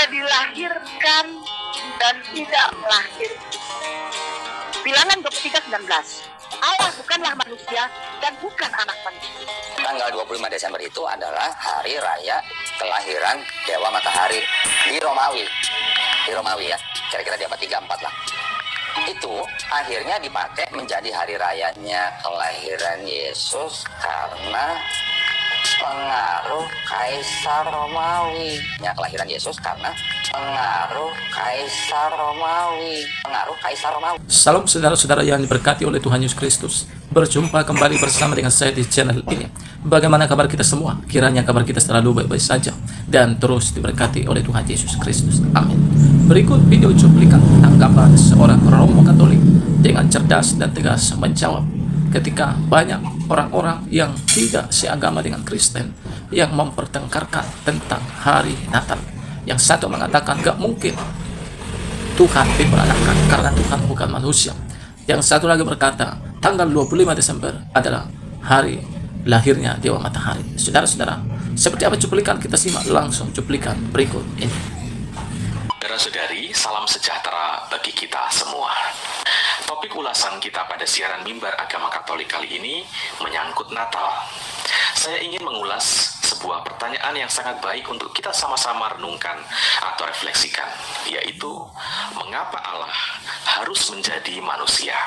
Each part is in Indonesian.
dilahirkan dan tidak lahir. Bilangan 23:19. Allah bukanlah manusia dan bukan anak manusia. Tanggal 25 Desember itu adalah hari raya kelahiran Dewa Matahari di Romawi. Di Romawi ya, kira-kira di abad 34 lah. Itu akhirnya dipakai menjadi hari rayanya kelahiran Yesus karena pengaruh Kaisar Romawi. Ya, kelahiran Yesus karena pengaruh Kaisar Romawi. Pengaruh Kaisar Romawi. Salam saudara-saudara yang diberkati oleh Tuhan Yesus Kristus. Berjumpa kembali bersama dengan saya di channel ini. Bagaimana kabar kita semua? Kiranya kabar kita selalu baik-baik saja dan terus diberkati oleh Tuhan Yesus Kristus. Amin. Berikut video cuplikan tanggapan seorang Romo Katolik dengan cerdas dan tegas menjawab ketika banyak orang-orang yang tidak seagama dengan Kristen yang mempertengkarkan tentang hari Natal. Yang satu mengatakan gak mungkin Tuhan diperanakan karena Tuhan bukan manusia. Yang satu lagi berkata tanggal 25 Desember adalah hari lahirnya Dewa Matahari. Saudara-saudara, seperti apa cuplikan? Kita simak langsung cuplikan berikut ini. Saudara-saudari, salam sejahtera bagi kita semua. Topik ulasan kita pada siaran Mimbar Agama Katolik kali ini menyangkut Natal. Saya ingin mengulas sebuah pertanyaan yang sangat baik untuk kita sama-sama renungkan atau refleksikan, yaitu mengapa Allah harus menjadi manusia?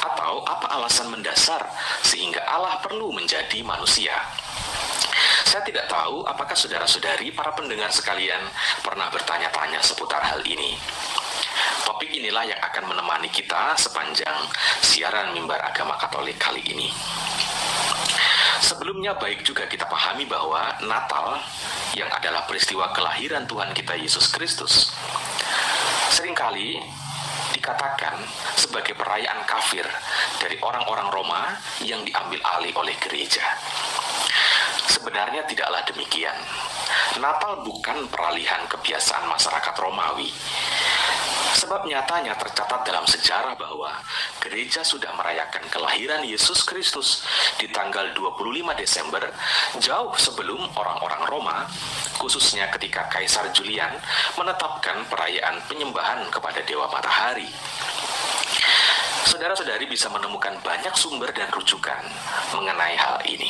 Atau apa alasan mendasar sehingga Allah perlu menjadi manusia? Saya tidak tahu apakah saudara-saudari para pendengar sekalian pernah bertanya-tanya seputar hal ini. Topik inilah yang akan menemani kita sepanjang siaran Mimbar Agama Katolik kali ini. Sebelumnya baik juga kita pahami bahwa Natal yang adalah peristiwa kelahiran Tuhan kita Yesus Kristus seringkali dikatakan sebagai perayaan kafir dari orang-orang Roma yang diambil alih oleh gereja. Sebenarnya tidaklah demikian. Natal bukan peralihan kebiasaan masyarakat Romawi. Sebab nyatanya tercatat dalam sejarah bahwa gereja sudah merayakan kelahiran Yesus Kristus di tanggal 25 Desember jauh sebelum orang-orang Roma, khususnya ketika Kaisar Julian menetapkan perayaan penyembahan kepada Dewa Matahari. Saudara-saudari bisa menemukan banyak sumber dan rujukan mengenai hal ini.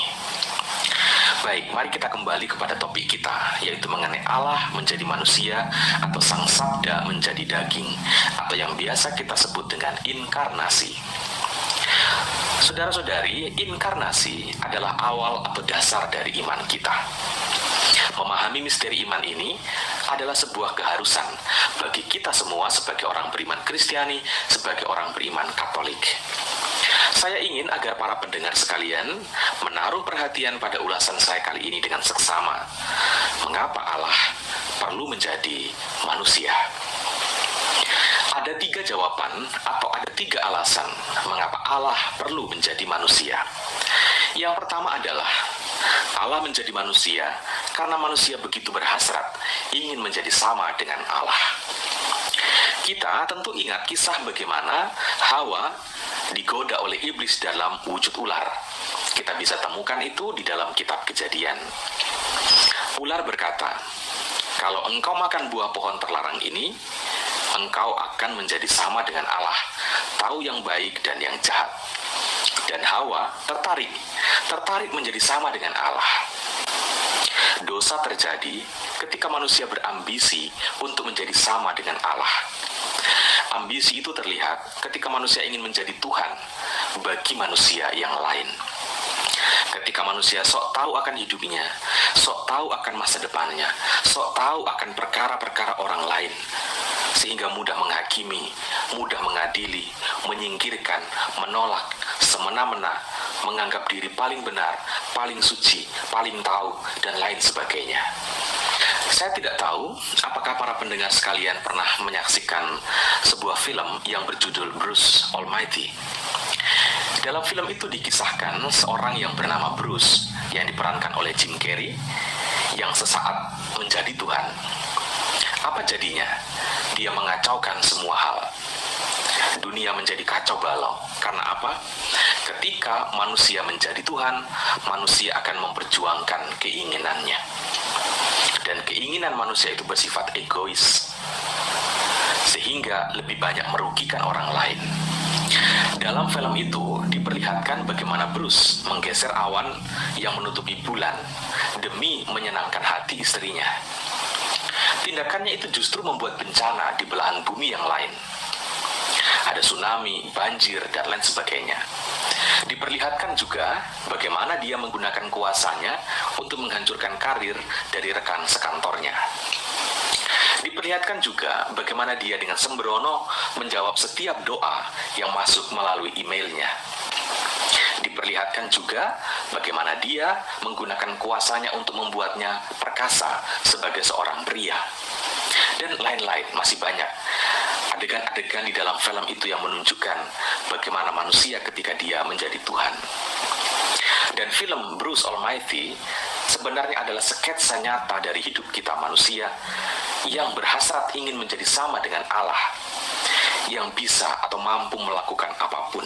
Baik, mari kita kembali kepada topik kita, yaitu mengenai Allah menjadi manusia atau Sang Sabda menjadi daging, atau yang biasa kita sebut dengan inkarnasi. Saudara-saudari, inkarnasi adalah awal atau dasar dari iman kita. Memahami misteri iman ini adalah sebuah keharusan bagi kita semua sebagai orang beriman Kristiani, sebagai orang beriman Katolik. Saya ingin agar para pendengar sekalian menaruh perhatian pada ulasan saya kali ini dengan seksama. Mengapa Allah perlu menjadi manusia? Ada 3 jawaban atau ada 3 alasan mengapa Allah perlu menjadi manusia. Yang pertama adalah Allah menjadi manusia karena manusia begitu berhasrat ingin menjadi sama dengan Allah. Kita tentu ingat kisah bagaimana Hawa digoda oleh iblis dalam wujud ular. Kita bisa temukan itu di dalam kitab Kejadian. Ular berkata, "Kalau engkau makan buah pohon terlarang ini, engkau akan menjadi sama dengan Allah, tahu yang baik dan yang jahat." Dan Hawa tertarik menjadi sama dengan Allah. Dosa terjadi ketika manusia berambisi untuk menjadi sama dengan Allah. Ambisi itu terlihat ketika manusia ingin menjadi Tuhan bagi manusia yang lain. Ketika manusia sok tahu akan hidupnya, sok tahu akan masa depannya, sok tahu akan perkara-perkara orang lain, sehingga mudah menghakimi, mudah mengadili, menyingkirkan, menolak, semena-mena, menganggap diri paling benar, paling suci, paling tahu, dan lain sebagainya. Saya tidak tahu apakah para pendengar sekalian pernah menyaksikan sebuah film yang berjudul Bruce Almighty. Dalam film itu dikisahkan seorang yang bernama Bruce yang diperankan oleh Jim Carrey yang sesaat menjadi Tuhan. Apa jadinya? Dia mengacaukan semua hal. Dunia menjadi kacau balau. Karena apa? Ketika manusia menjadi Tuhan, manusia akan memperjuangkan keinginannya. dan keinginan manusia itu bersifat egois, sehingga lebih banyak merugikan orang lain. Dalam film itu diperlihatkan bagaimana Bruce menggeser awan yang menutupi bulan demi menyenangkan hati istrinya. Tindakannya itu justru membuat bencana di belahan bumi yang lain. Ada tsunami, banjir, dan lain sebagainya. Diperlihatkan juga bagaimana dia menggunakan kuasanya untuk menghancurkan karir dari rekan sekantornya. Diperlihatkan juga bagaimana dia dengan sembrono menjawab setiap doa yang masuk melalui emailnya. Diperlihatkan juga bagaimana dia menggunakan kuasanya untuk membuatnya perkasa sebagai seorang pria. Dan lain-lain, masih banyak adegan-adegan di dalam film itu yang menunjukkan bagaimana manusia ketika dia menjadi Tuhan. Dan film Bruce Almighty sebenarnya adalah sketsa nyata dari hidup kita manusia yang berhasrat ingin menjadi sama dengan Allah, yang bisa atau mampu melakukan apapun.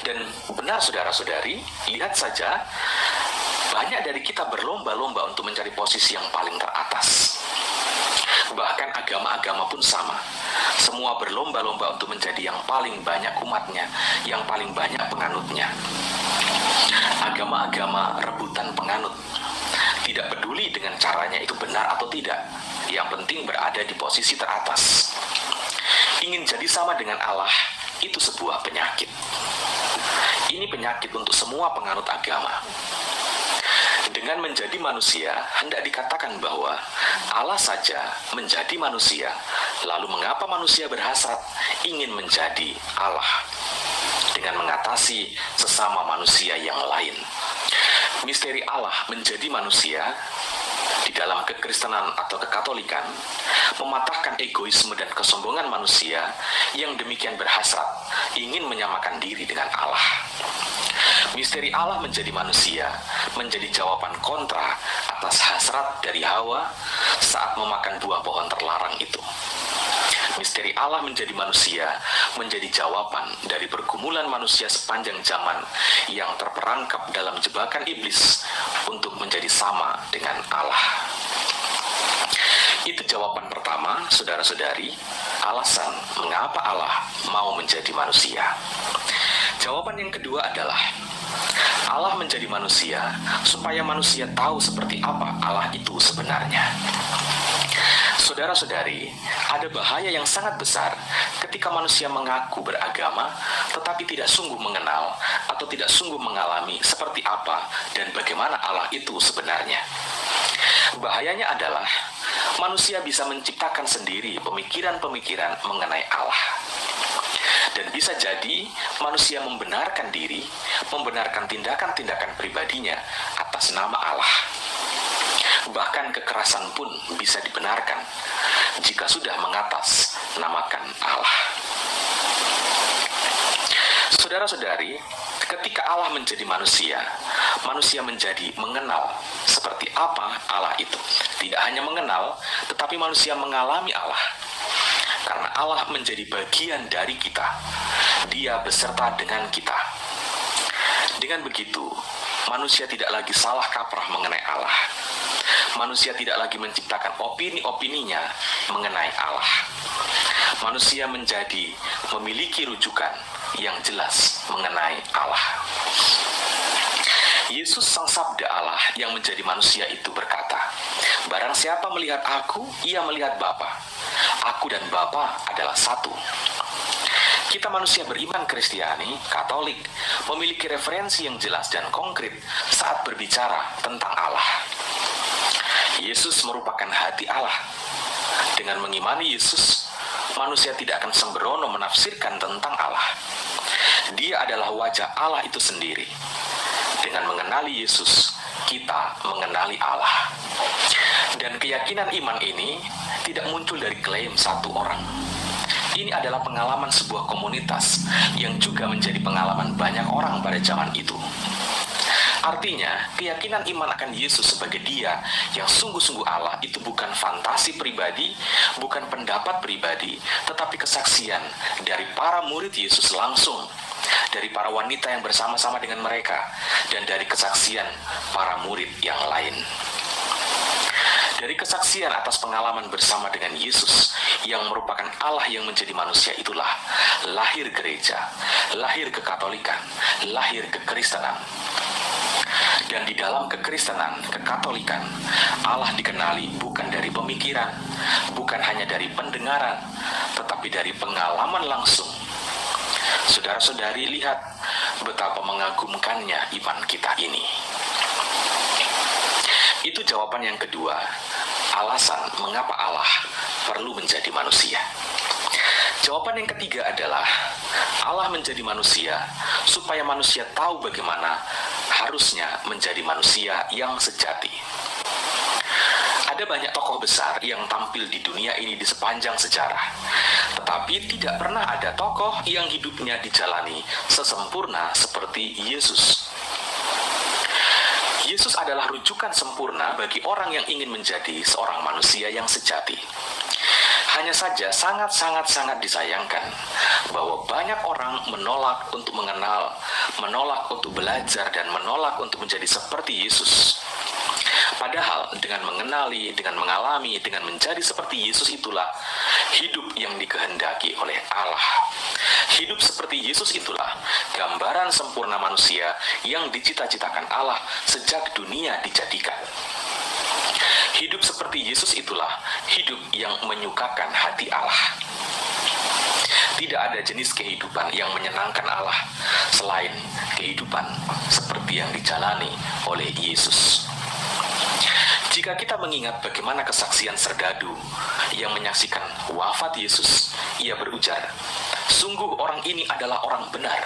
Dan benar saudara-saudari, lihat saja, banyak dari kita berlomba-lomba untuk mencari posisi yang paling teratas. Bahkan agama-agama pun sama. Semua berlomba-lomba untuk menjadi yang paling banyak umatnya, yang paling banyak penganutnya. Agama-agama rebutan penganut. Tidak peduli dengan caranya itu benar atau tidak. Yang penting berada di posisi teratas. Ingin jadi sama dengan Allah, itu sebuah penyakit. Ini penyakit untuk semua penganut agama. Dengan menjadi manusia, hendak dikatakan bahwa Allah saja menjadi manusia. Lalu mengapa manusia berhasrat ingin menjadi Allah? Dengan mengatasi sesama manusia yang lain. Misteri Allah menjadi manusia di dalam kekristenan atau kekatolikan mematahkan egoisme dan kesombongan manusia yang demikian berhasrat ingin menyamakan diri dengan Allah. Misteri Allah menjadi manusia menjadi jawaban kontra atas hasrat dari Hawa saat memakan buah pohon terlarang itu. Misteri Allah menjadi manusia menjadi jawaban dari pergumulan manusia sepanjang zaman yang terperangkap dalam jebakan iblis untuk menjadi sama dengan Allah. Itu jawaban pertama, saudara-saudari, alasan mengapa Allah mau menjadi manusia. Jawaban yang kedua adalah Allah menjadi manusia supaya manusia tahu seperti apa Allah itu sebenarnya. Saudara-saudari, ada bahaya yang sangat besar ketika manusia mengaku beragama tetapi tidak sungguh mengenal atau tidak sungguh mengalami seperti apa dan bagaimana Allah itu sebenarnya. Bahayanya adalah manusia bisa menciptakan sendiri pemikiran-pemikiran mengenai Allah. Dan bisa jadi manusia membenarkan diri, membenarkan tindakan-tindakan pribadinya atas nama Allah. Bahkan kekerasan pun bisa dibenarkan jika sudah mengatas namakan Allah. Saudara-saudari, ketika Allah menjadi manusia, manusia menjadi mengenal seperti apa Allah itu. Tidak hanya mengenal, tetapi manusia mengalami Allah. Karena Allah menjadi bagian dari kita. Dia beserta dengan kita. Dengan begitu, manusia tidak lagi salah kaprah mengenai Allah. Manusia tidak lagi menciptakan opini-opininya mengenai Allah. Manusia menjadi memiliki rujukan yang jelas mengenai Allah. Yesus sang sabda Allah yang menjadi manusia itu berkata, "Barang siapa melihat aku, ia melihat Bapa. Aku dan Bapa adalah satu." Kita manusia beriman Kristiani, Katolik, memiliki referensi yang jelas dan konkret saat berbicara tentang Allah. Yesus merupakan hati Allah. Dengan mengimani Yesus, manusia tidak akan sembrono menafsirkan tentang Allah. Dia adalah wajah Allah itu sendiri. Dengan mengenali Yesus, kita mengenali Allah. Dan keyakinan iman ini tidak muncul dari klaim satu orang. Ini adalah pengalaman sebuah komunitas yang juga menjadi pengalaman banyak orang pada zaman itu. Artinya, keyakinan iman akan Yesus sebagai Dia yang sungguh-sungguh Allah itu bukan fantasi pribadi, bukan pendapat pribadi, tetapi kesaksian dari para murid Yesus langsung, dari para wanita yang bersama-sama dengan mereka, dan dari kesaksian para murid yang lain. Dari kesaksian atas pengalaman bersama dengan Yesus yang merupakan Allah yang menjadi manusia itulah lahir gereja, lahir kekatolikan, lahir kekristenan. Dan di dalam kekristenan, kekatolikan, Allah dikenali bukan dari pemikiran, bukan hanya dari pendengaran, tetapi dari pengalaman langsung. Saudara-saudari, lihat betapa mengagumkannya iman kita ini. Itu jawaban yang kedua, alasan mengapa Allah perlu menjadi manusia. Jawaban yang ketiga adalah Allah menjadi manusia supaya manusia tahu bagaimana harusnya menjadi manusia yang sejati. Ada banyak tokoh besar yang tampil di dunia ini di sepanjang sejarah, tetapi tidak pernah ada tokoh yang hidupnya dijalani sesempurna seperti Yesus. Yesus adalah rujukan sempurna bagi orang yang ingin menjadi seorang manusia yang sejati. Hanya saja sangat disayangkan bahwa banyak orang menolak untuk mengenal, menolak untuk belajar, dan menolak untuk menjadi seperti Yesus. Padahal dengan mengenali, dengan mengalami, dengan menjadi seperti Yesus itulah hidup yang dikehendaki oleh Allah. Hidup seperti Yesus itulah gambaran sempurna manusia yang dicita-citakan Allah sejak dunia dijadikan. Hidup seperti Yesus itulah hidup yang menyukakan hati Allah. Tidak ada jenis kehidupan yang menyenangkan Allah selain kehidupan seperti yang dijalani oleh Yesus. Jika kita mengingat bagaimana kesaksian serdadu yang menyaksikan wafat Yesus, ia berujar, "Sungguh orang ini adalah orang benar.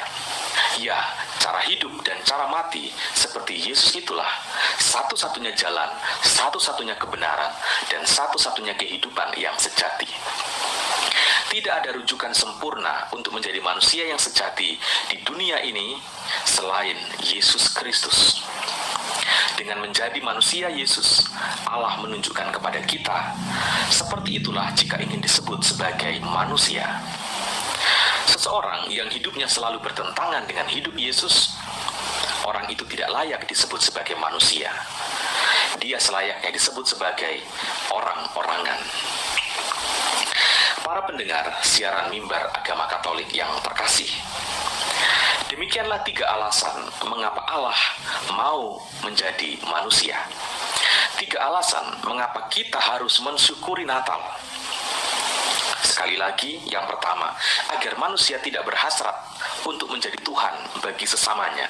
Ya, cara hidup dan cara mati seperti Yesus itulah satu-satunya jalan, satu-satunya kebenaran, dan satu-satunya kehidupan yang sejati." Tidak ada rujukan sempurna untuk menjadi manusia yang sejati di dunia ini selain Yesus Kristus. Dengan menjadi manusia Yesus, Allah menunjukkan kepada kita, seperti itulah jika ingin disebut sebagai manusia. Seseorang yang hidupnya selalu bertentangan dengan hidup Yesus, orang itu tidak layak disebut sebagai manusia. Dia selayaknya disebut sebagai orang-orangan. Para pendengar siaran mimbar agama Katolik yang terkasih, demikianlah 3 alasan mengapa Allah mau menjadi manusia. 3 alasan mengapa kita harus mensyukuri Natal. Sekali lagi, yang pertama, agar manusia tidak berhasrat untuk menjadi Tuhan bagi sesamanya.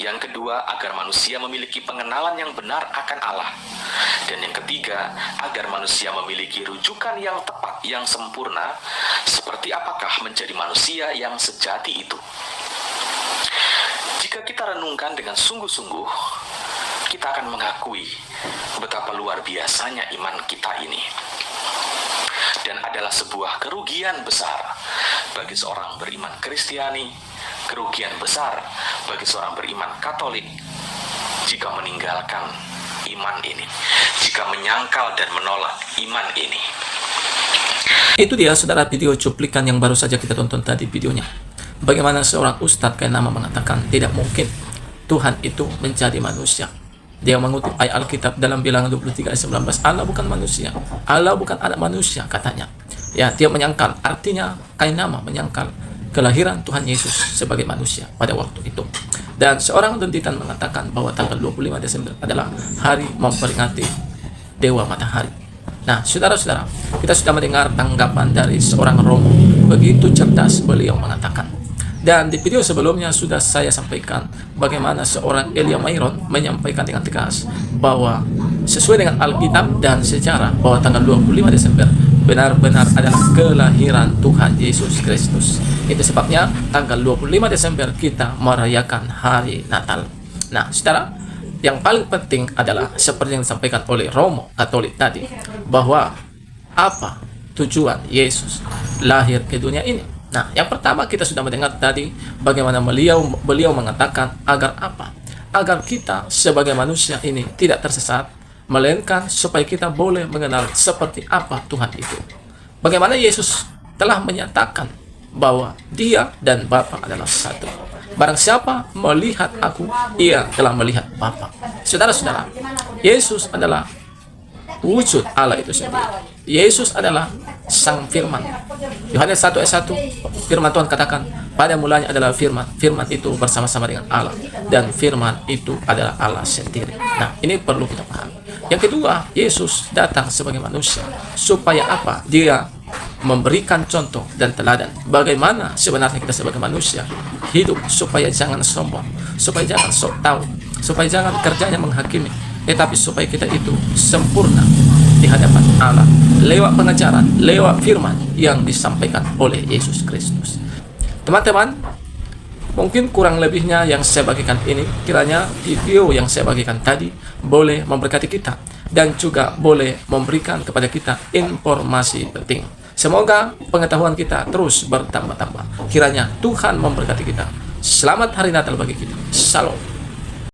Yang kedua, agar manusia memiliki pengenalan yang benar akan Allah. Dan yang ketiga, agar manusia memiliki rujukan yang tepat, yang sempurna, seperti apakah menjadi manusia yang sejati itu. Jika kita renungkan dengan sungguh-sungguh, kita akan mengakui betapa luar biasanya iman kita ini. Dan adalah sebuah kerugian besar bagi seorang beriman Kristiani, kerugian besar bagi seorang beriman Katolik jika meninggalkan iman ini, jika menyangkal dan menolak iman ini. Itu dia saudara video cuplikan yang baru saja kita tonton tadi videonya. Bagaimana seorang ustadz kayak nama mengatakan tidak mungkin Tuhan itu menjadi manusia. Dia mengutip ayat Alkitab dalam Bilangan 23 ayat 19. Allah bukan manusia. Allah bukan anak manusia katanya. Ya, dia menyangkal. Artinya kain nama menyangkal kelahiran Tuhan Yesus sebagai manusia pada waktu itu. Dan seorang denditan mengatakan bahwa tanggal 25 Desember adalah hari memperingati Dewa Matahari. Nah, saudara-saudara, kita sudah mendengar tanggapan dari seorang Romo. Begitu cerdas beliau mengatakan. Dan di video sebelumnya sudah saya sampaikan bagaimana seorang Elia Mayron menyampaikan dengan tegas bahwa sesuai dengan Alkitab dan sejarah bahwa tanggal 25 Desember benar-benar adalah kelahiran Tuhan Yesus Kristus. Itu sebabnya tanggal 25 Desember kita merayakan hari Natal. Nah, saudara, yang paling penting adalah seperti yang disampaikan oleh Romo Katolik tadi, bahwa apa tujuan Yesus lahir ke dunia ini. Nah, yang pertama kita sudah mendengar tadi bagaimana beliau mengatakan agar apa? Agar kita sebagai manusia ini tidak tersesat, melainkan supaya kita boleh mengenal seperti apa Tuhan itu. Bagaimana Yesus telah menyatakan bahwa Dia dan Bapa adalah satu. Barang siapa melihat aku, ia telah melihat Bapa. Saudara-saudara, Yesus adalah wujud Allah itu sendiri. Yesus adalah Sang Firman. Yohanes 1 ayat 1, firman Tuhan katakan, pada mulanya adalah firman. Firman itu bersama-sama dengan Allah. Dan firman itu adalah Allah sendiri. Nah, ini perlu kita pahami. Yang kedua, Yesus datang sebagai manusia. Supaya apa? Dia memberikan contoh dan teladan. Bagaimana sebenarnya kita sebagai manusia hidup, supaya jangan sombong, supaya jangan sok tahu, supaya jangan kerjanya menghakimi, tetapi supaya kita itu sempurna di hadapan Allah lewat pengajaran, lewat firman yang disampaikan oleh Yesus Kristus. Teman-teman, mungkin kurang lebihnya yang saya bagikan ini, kiranya video yang saya bagikan tadi boleh memberkati kita dan juga boleh memberikan kepada kita informasi penting. Semoga pengetahuan kita terus bertambah-tambah. Kiranya Tuhan memberkati kita. Selamat hari Natal bagi kita. Shalom.